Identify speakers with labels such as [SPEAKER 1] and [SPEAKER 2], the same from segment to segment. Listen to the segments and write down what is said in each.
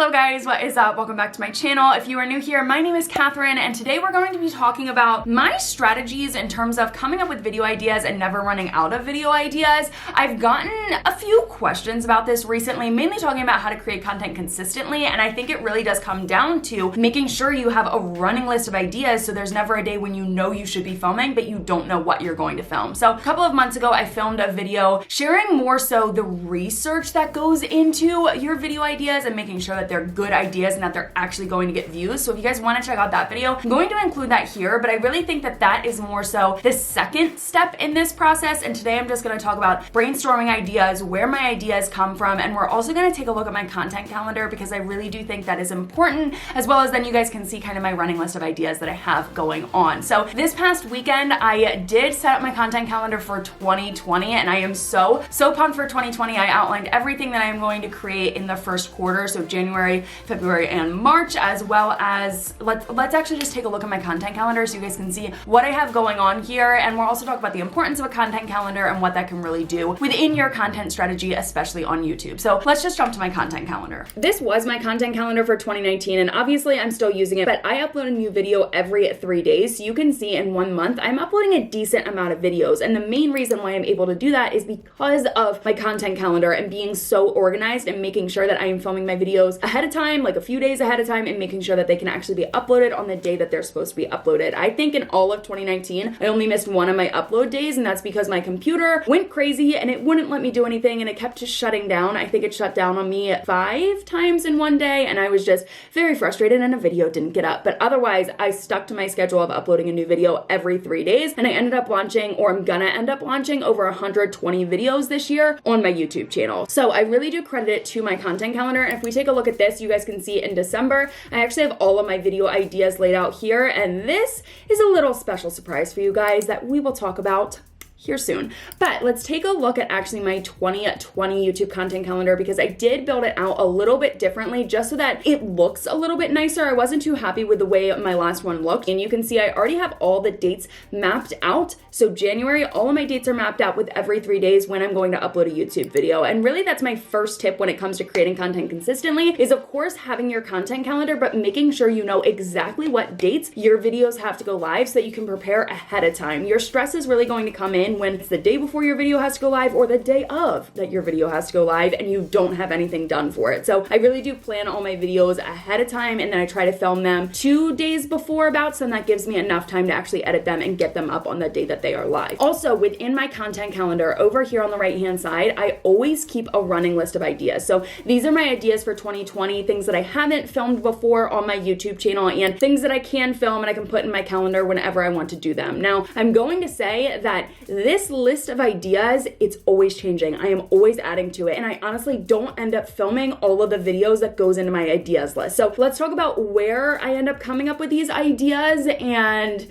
[SPEAKER 1] Hello guys, what is up? Welcome back to my channel. If you are new here, my name is Catherine and today we're going to be talking about my strategies in terms of coming up with video ideas and never running out of video ideas. I've gotten a few questions about this recently, mainly talking about how to create content consistently, and I think it really does come down to making sure you have a running list of ideas so there's never a day when you know you should be filming but you don't know what you're going to film. So a couple of months ago I filmed a video sharing more so the research that goes into your video ideas and making sure that they're good ideas and that they're actually going to get views. So if you guys want to check out that video, I'm going to include that here, but I really think that that is more so the second step in this process. And today I'm just going to talk about brainstorming ideas, where my ideas come from, and we're also going to take a look at my content calendar because I really do think that is important, as well as then you guys can see kind of my running list of ideas that I have going on. So this past weekend, I did set up my content calendar for 2020 and I am so pumped for 2020. I outlined everything that I am going to create in the first quarter, so January, February, and March, as well as let's actually just take a look at my content calendar so you guys can see what I have going on here, and we'll also talk about the importance of a content calendar and what that can really do within your content strategy, especially on YouTube. So let's just jump to my content calendar. This was my content calendar for 2019, and obviously I'm still using it, but I upload a new video every 3 days, so you can see in 1 month I'm uploading a decent amount of videos, and the main reason why I'm able to do that is because of my content calendar and being so organized and making sure that I am filming my videos ahead of time, like a few days ahead of time, and making sure that they can actually be uploaded on the day that they're supposed to be uploaded. I think in all of 2019, I only missed one of my upload days, and that's because my computer went crazy and it wouldn't let me do anything and it kept just shutting down. I think it shut down on me 5 times in one day, and I was just very frustrated and a video didn't get up. But otherwise, I stuck to my schedule of uploading a new video every 3 days, and I ended up launching, or I'm gonna end up launching, over 120 videos this year on my YouTube channel. So I really do credit it to my content calendar, and if we take a look at this, you guys can see in December, I actually have all of my video ideas laid out here, and this is a little special surprise for you guys that we will talk about here soon. But let's take a look at actually my 2020 YouTube content calendar, because I did build it out a little bit differently just so that it looks a little bit nicer. I wasn't too happy with the way my last one looked, and you can see I already have all the dates mapped out. So January, all of my dates are mapped out with every 3 days when I'm going to upload a YouTube video. And really that's my first tip when it comes to creating content consistently, is of course having your content calendar, but making sure you know exactly what dates your videos have to go live so that you can prepare ahead of time. Your stress is really going to come in when it's the day before your video has to go live or the day of that your video has to go live and you don't have anything done for it. So I really do plan all my videos ahead of time, and then I try to film them 2 days before about, so that gives me enough time to actually edit them and get them up on the day that they are live. Also, within my content calendar over here on the right hand side, I always keep a running list of ideas. So these are my ideas for 2020, things that I haven't filmed before on my YouTube channel and things that I can film and I can put in my calendar whenever I want to do them. Now, I'm going to say that this list of ideas, it's always changing. I am always adding to it, and I honestly don't end up filming all of the videos that goes into my ideas list. So let's talk about where I end up coming up with these ideas. And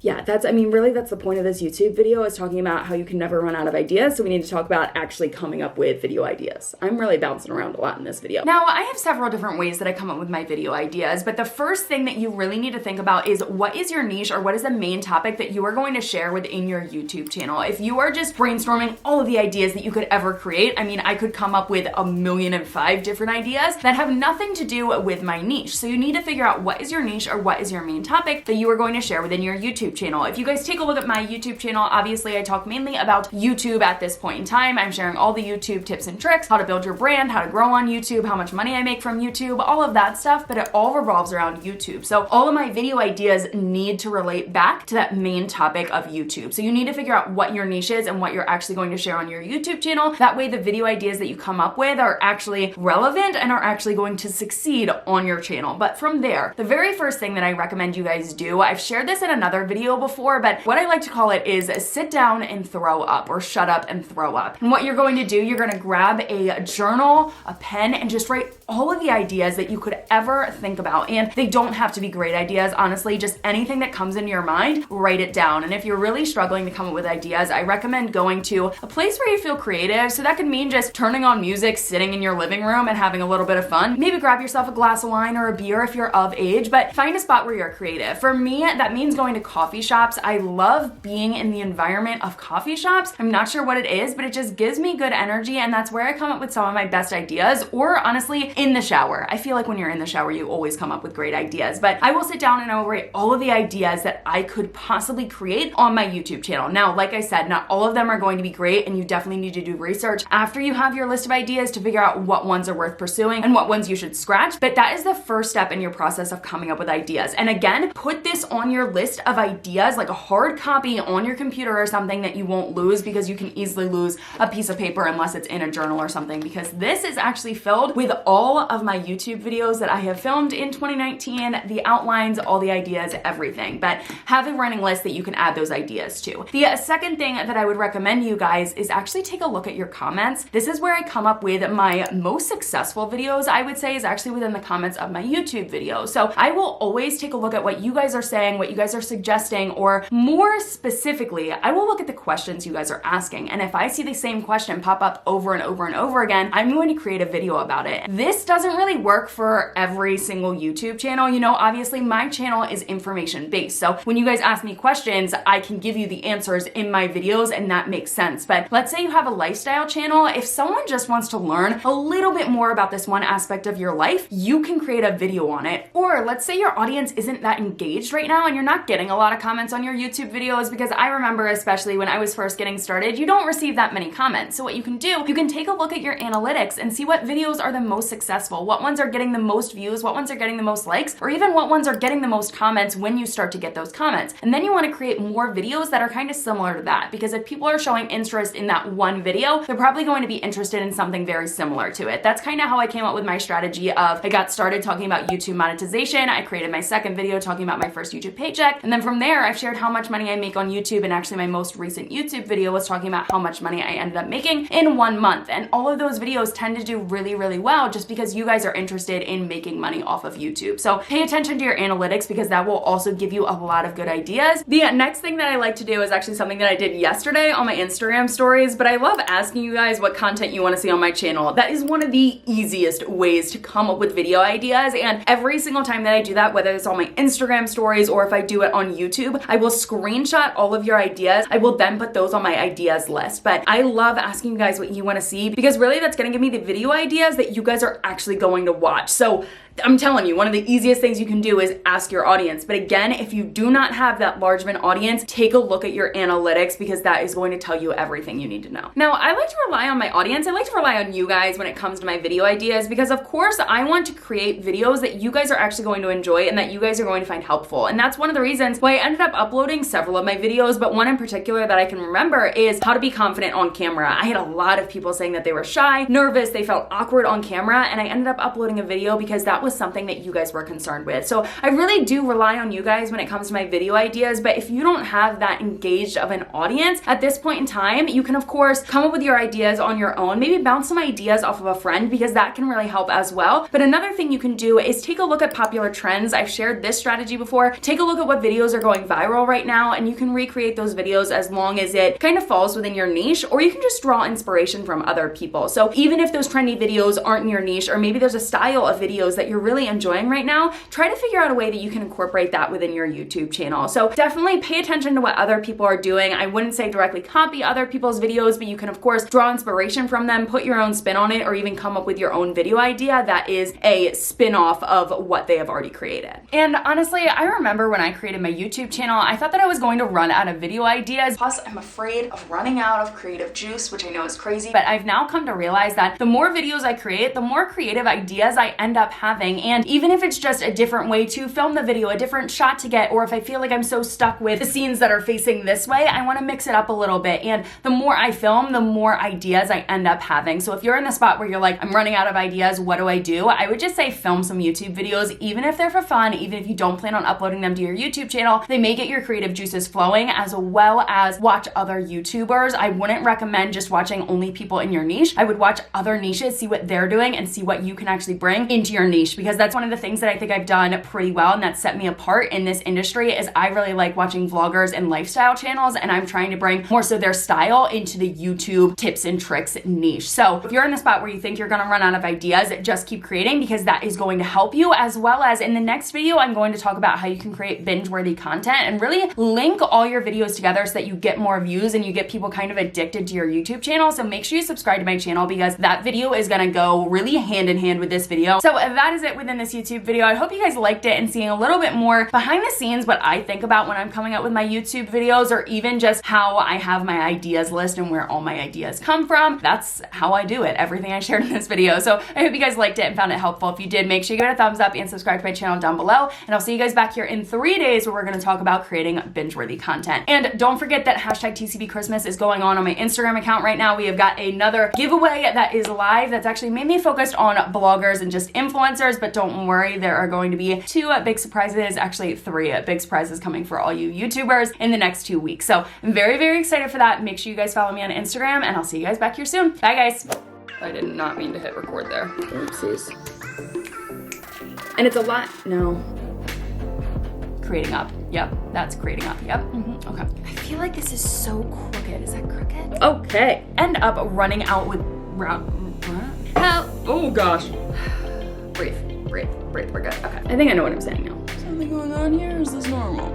[SPEAKER 1] yeah, really that's the point of this YouTube video, is talking about how you can never run out of ideas. So we need to talk about actually coming up with video ideas. I'm really bouncing around a lot in this video. Now, I have several different ways that I come up with my video ideas, but the first thing that you really need to think about is what is your niche, or what is the main topic that you are going to share within your YouTube channel. If you are just brainstorming all of the ideas that you could ever create, I mean, I could come up with 1,000,005 different ideas that have nothing to do with my niche. So you need to figure out what is your niche, or what is your main topic that you are going to share within your YouTube channel. If you guys take a look at my YouTube channel, obviously I talk mainly about YouTube at this point in time. I'm sharing all the YouTube tips and tricks, how to build your brand, how to grow on YouTube, how much money I make from YouTube, all of that stuff, but it all revolves around YouTube. So all of my video ideas need to relate back to that main topic of YouTube. So you need to figure out what your niche is and what you're actually going to share on your YouTube channel. That way the video ideas that you come up with are actually relevant and are actually going to succeed on your channel. But from there, the very first thing that I recommend you guys do, I've shared this in another video before, but what I like to call it is sit down and throw up, or shut up and throw up. And what you're going to do, you're going to grab a journal, a pen, and just write all of the ideas that you could ever think about. And they don't have to be great ideas, honestly, just anything that comes into your mind, write it down. And if you're really struggling to come up with ideas, I recommend going to a place where you feel creative. So that could mean just turning on music, sitting in your living room and having a little bit of fun. Maybe grab yourself a glass of wine or a beer if you're of age, but find a spot where you're creative. For me, that means going to coffee coffee shops. I love being in the environment of coffee shops. I'm not sure what it is, but it just gives me good energy, and that's where I come up with some of my best ideas, or honestly, in the shower. I feel like when you're in the shower, you always come up with great ideas, but I will sit down and I will write all of the ideas that I could possibly create on my YouTube channel. Now, like I said, not all of them are going to be great, and you definitely need to do research after you have your list of ideas to figure out what ones are worth pursuing and what ones you should scratch, but that is the first step in your process of coming up with ideas. And again, put this on your list of ideas, like a hard copy on your computer or something that you won't lose, because you can easily lose a piece of paper unless it's in a journal or something, because this is actually filled with all of my YouTube videos that I have filmed in 2019, the outlines, all the ideas, everything. But have a running list that you can add those ideas to. The second thing that I would recommend you guys is actually take a look at your comments. This is where I come up with my most successful videos, I would say, is actually within the comments of my YouTube videos. So I will always take a look at what you guys are saying, what you guys are suggesting, or more specifically, I will look at the questions you guys are asking. And if I see the same question pop up over and over and over again, I'm going to create a video about it. This doesn't really work for every single YouTube channel. You know, obviously my channel is information based. So when you guys ask me questions, I can give you the answers in my videos, and that makes sense. But let's say you have a lifestyle channel. If someone just wants to learn a little bit more about this one aspect of your life, you can create a video on it. Or let's say your audience isn't that engaged right now and you're not getting a lot of comments on your YouTube videos, because I remember, especially when I was first getting started, you don't receive that many comments. So what you can do, you can take a look at your analytics and see what videos are the most successful, what ones are getting the most views, what ones are getting the most likes, or even what ones are getting the most comments when you start to get those comments. And then you want to create more videos that are kind of similar to that, because if people are showing interest in that one video, they're probably going to be interested in something very similar to it. That's kind of how I came up with my strategy of, I got started talking about YouTube monetization, I created my second video talking about my first YouTube paycheck, and then from there I've shared how much money I make on YouTube, and actually my most recent YouTube video was talking about how much money I ended up making in 1 month. And all of those videos tend to do really, really well just because you guys are interested in making money off of YouTube. So pay attention to your analytics, because that will also give you a lot of good ideas. The next thing that I like to do is actually something that I did yesterday on my Instagram stories, but I love asking you guys what content you want to see on my channel. That is one of the easiest ways to come up with video ideas, and every single time that I do that, whether it's on my Instagram stories or if I do it on YouTube, I will screenshot all of your ideas. I will then put those on my ideas list. But I love asking you guys what you want to see, because really that's going to give me the video ideas that you guys are actually going to watch. So I'm telling you, one of the easiest things you can do is ask your audience. But again, if you do not have that large of an audience, take a look at your analytics, because that is going to tell you everything you need to know. Now, I like to rely on my audience. I like to rely on you guys when it comes to my video ideas, because of course I want to create videos that you guys are actually going to enjoy and that you guys are going to find helpful. And that's one of the reasons why I ended up uploading several of my videos, but one in particular that I can remember is how to be confident on camera. I had a lot of people saying that they were shy, nervous, they felt awkward on camera, and I ended up uploading a video because that was something that you guys were concerned with. So I really do rely on you guys when it comes to my video ideas, but if you don't have that engaged of an audience at this point in time, you can of course come up with your ideas on your own, maybe bounce some ideas off of a friend, because that can really help as well. But another thing you can do is take a look at popular trends. I've shared this strategy before. Take a look at what videos are going viral right now, and you can recreate those videos as long as it kind of falls within your niche, or you can just draw inspiration from other people. So even if those trendy videos aren't in your niche, or maybe there's a style of videos that you're really enjoying right now, try to figure out a way that you can incorporate that within your YouTube channel. So definitely pay attention to what other people are doing. I wouldn't say directly copy other people's videos, but you can of course draw inspiration from them, put your own spin on it, or even come up with your own video idea that is a spin-off of what they have already created. And honestly, I remember when I created my YouTube channel, I thought that I was going to run out of video ideas. Plus, I'm afraid of running out of creative juice, which I know is crazy, but I've now come to realize that the more videos I create, the more creative ideas I end up having. And even if it's just a different way to film the video, a different shot to get, or if I feel like I'm so stuck with the scenes that are facing this way, I want to mix it up a little bit. And the more I film, the more ideas I end up having. So if you're in the spot where you're like, I'm running out of ideas, what do? I would just say film some YouTube videos, even if they're for fun, even if you don't plan on uploading them to your YouTube channel. They may get your creative juices flowing, as well as watch other YouTubers. I wouldn't recommend just watching only people in your niche. I would watch other niches, see what they're doing, and see what you can actually bring into your niche niche, because that's one of the things that I think I've done pretty well and that set me apart in this industry is I really like watching vloggers and lifestyle channels, and I'm trying to bring more so their style into the YouTube tips and tricks niche. So if you're in the spot where you think you're gonna run out of ideas, just keep creating, because that is going to help you. As well as in the next video, I'm going to talk about how you can create binge-worthy content and really link all your videos together so that you get more views and you get people kind of addicted to your YouTube channel. So make sure you subscribe to my channel, because that video is gonna go really hand in hand with this video. So that is it within this YouTube video. I hope you guys liked it and seeing a little bit more behind the scenes what I think about when I'm coming up with my YouTube videos, or even just how I have my ideas list and where all my ideas come from. That's how I do it, everything I shared in this video. So I hope you guys liked it and found it helpful. If you did, make sure you give it a thumbs up and subscribe to my channel down below. And I'll see you guys back here in 3 days where we're gonna talk about creating binge-worthy content. And don't forget that hashtag TCBchristmas is going on my Instagram account right now. We have got another giveaway that is live that's actually mainly focused on bloggers and just influencers, but don't worry, there are going to be 2 big surprises, actually 3 big surprises coming for all you YouTubers in the next 2 weeks. So I'm very, very excited for that. Make sure you guys follow me on Instagram, and I'll see you guys back here soon. Bye guys. I did not mean to hit record there. Oopsies. And it's a lot, no. Creating up, yep, that's creating up, yep, okay. I feel like this is so crooked, is that crooked? Okay, end up running out with, help, oh gosh. Breathe, we're good, okay. I think I know what I'm saying now. Something going on here, or is this normal?